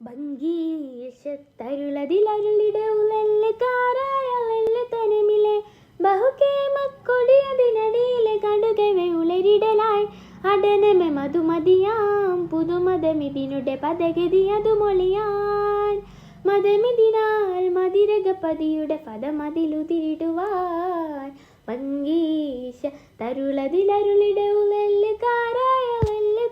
ഭംഗീശത്തരുളതിലരുളിടെ ഉലല്ലക്കാരായ തനമിലെ ബഹുകേമക്കൊടിയതിനടിയിലെ കടുകവെ ഉളരിടലായി അടനമെ മധുമതിയാം പുതുമതമിതിനുടെ പദഗതി അതു മൊളിയാൻ മതമിതിനാൽ മതിരകപതിയുടെ പദമതിലുതിരിടുവാൻ ഭംഗീശ തരുളതിലരുളിടെ ഉലല്ലക്കാരായ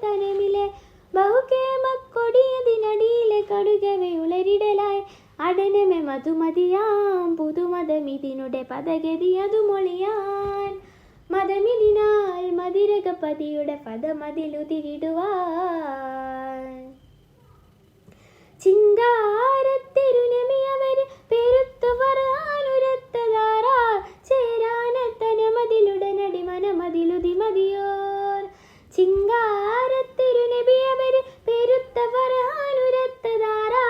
തനമിലെ ബഹുകേമക്കൊടിയതിനടിയിലെ കടുകവെ ഉളരിടലായി അടനമെ മധുമതിയാം പുതുമതമിതിനുടെ പദഗതി അതു മൊളിയാൻ മതമിതിനാൽ മതിരകപതിയുടെ പദമതിലുതിരിടുവാൻ ചിങ്കാരത്തിരുനമിയവര് പെരുത്തു വരാനുരത്തതാരാ ചേരാനത്തനമതിലുടനടി മനമതിലുതി മതിയോർ ചിങ്കാരത്തിരുനബിയവര് പെരുത്ത വരാനുരത്തതാരാ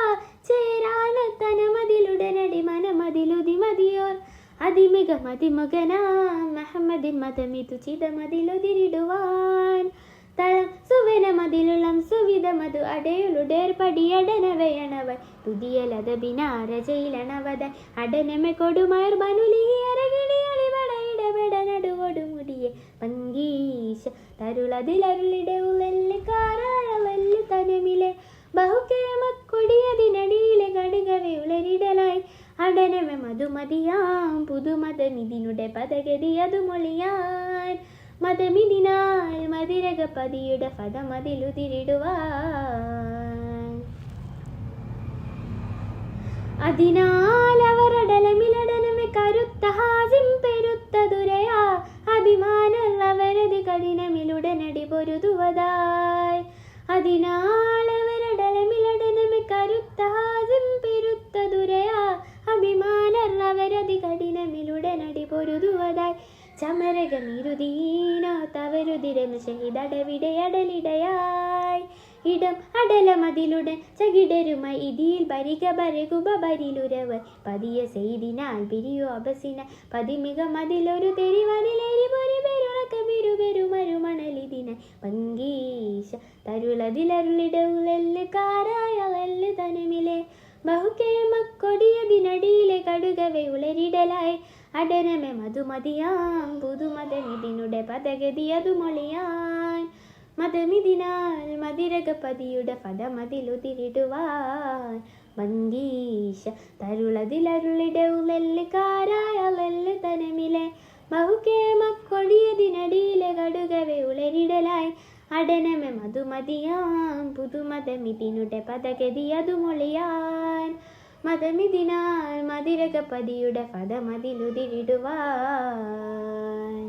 ചേരാനത്തനമതിലുടനടി മനമതിലുതി മതിയോർ അതിമിക മതിമുഖനാം മുഹമ്മദിൻ മതമിതു ചിതമതിലുതിരിടുവാൻ തളം സുവനമതിലുളം സുവിധമതു അടയുളുടേർ പടിയടനവയണവർ തുതിയലതബിനാരജയിലണവത അടനമെ കൊടുമയർ ബനുലിയരകിടിയടിവടയിടപെട നടുവൊടുമുടിയെ ഭംഗീശ തരുളതിലരുളിടെ ഉലല്ലക്കാരായ തനമിലെ ബഹുകേമക്കൊടിയതിനടിയിലെ കടുകവെ ഉളരിടലായി അടനമെ മധുമതിയാം പുതുമതമിതിനുടെ പദഗതി അതു മൊളിയാൻ മതമിതിനാൽ മതിരകപതിയുടെ പദമതിലുതിരിടുവാൻ അതിനാൽ അവർ അടലമിലടനമെ കരുത്ത ഹാസിം പെരുത്ത ദുരയാ അഭിമാനമുള്ളവരതി കഠിനമിലുടനടി പൊരുതുവതായി അതിനാൽ അവരടലമിലടനമെ കരുത്ത ഹാസിം പെരുത്ത ദുരയാ അഭിമാനമുള്ളവരതി കഠിനമിലുടനടി പൊരുതുവതായി ചമരകമിരുദീന തവരുതിരമ ഷഹിദടവിടെ അടലിടയായി ഇടം അടലമതിലുടൻ ചകിടരുമായി ഇതിൽ ബരിക ബരകുബ ബരിലുരവർ പതിയ ചെയ്തിനാൽ പിരിയോ അബസിന പതിമിക മതിലൊരു തെരിവതിലേരി പൊരി പെരുളക്ക ബിരുബെരുമരുമണലിതിന ഭംഗീശ തരുളതിലരുളിട ഉലല്ലക്കാരായ തനമിലെ ബഹുകേമക്കൊടിയതിനടിയിലെ കടുകവെ ഉളരിടലായി അടനമെ മധുമതിയാം പുതുമതമിതിനുടെ പദഗതി അതു മൊളിയാൻ മതമിതിനാൽ മതിരകപതിയുടെ പദമതിലുതിരിടുവാൻ ഭംഗീശ തരുളതിലരുളിടെ ഉലല്ലക്കാരായ തനമിലെ ബഹുകേമക്കൊടിയതിനടിയിലെ കടുകവെ ഉളരിടലായി അടനമെ മധുമതിയാം പുതുമതമിതിനുടെ പദഗതി അതു മൊളിയാൻ മതമിതിനാൽ മതിരകപതിയുടെ പദമതിലുതിരിടുവാൻ